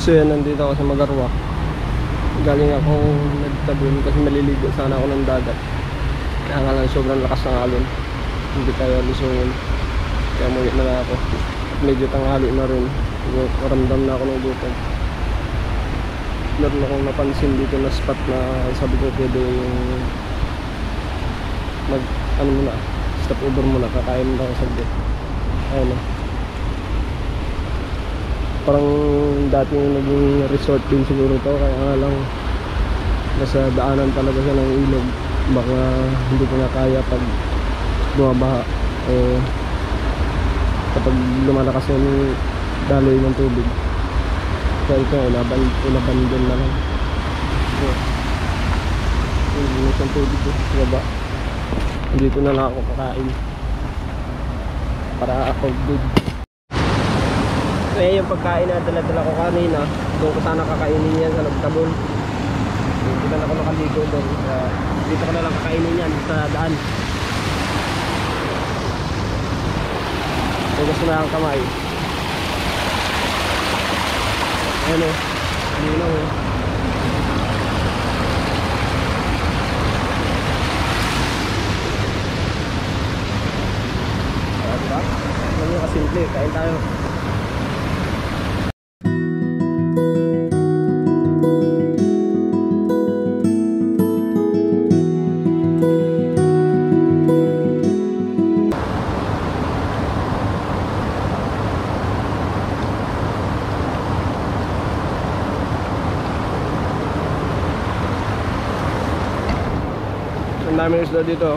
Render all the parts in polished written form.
So yan, nandito ako sa Magarwa. Galing akong nagtabon kasi maliligo sana ako ng dagat. Kaya nga lang sobrang lakas ng alon, hindi tayo lusungin. Kaya muwi na lang ako. At medyo tanghali na rin, ramdam na ako ng gutom. Meron akong napansin dito na spot na sabi ko pwede yung ano muna, stop over muna, kakain mo lang saglit. Ayun o, parang dating naging resort din siguro to, kaya nga lang nasa daanan talaga siya ng ilog. Baka hindi ko na kaya pag bumabaha o kapag lumalakas yung daloy ng tubig. Kaya ito, inabandon na lang. So, yung tubig ko sa baba. Dito na lang ako kakain para ako good. Kaya yung pagkain na dala-dala ko kanina, doon ko sana kakainin yan sa nagtabon. Hindi na ako nakaligo doon. Dito ko na lang kakainin yan sa daan. Hugas na ang kamay. Ayan o, linaw o. Diba? Ano yung kasimple, kain tayo. Ang daming isda dito.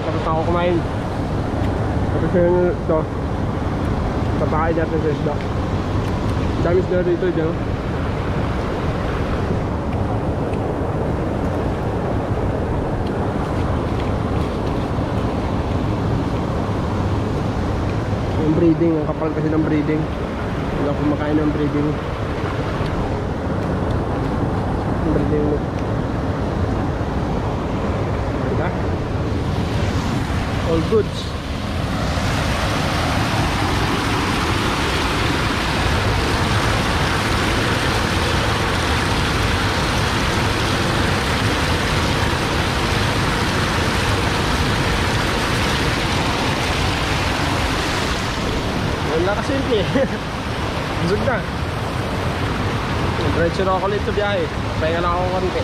Tapos ako kumain. Tapos yun ito, papakain natin sa isda. Dami isda dito dyan. Yung breeding, ang kapal kasi ng breeding. Wala akong kumakain ng breeding. Yung breeding mo. Diba? All goods. Wala kasimple. Busog na. Diretso na ako ulit sa biyahe. Pahinga na ako konti.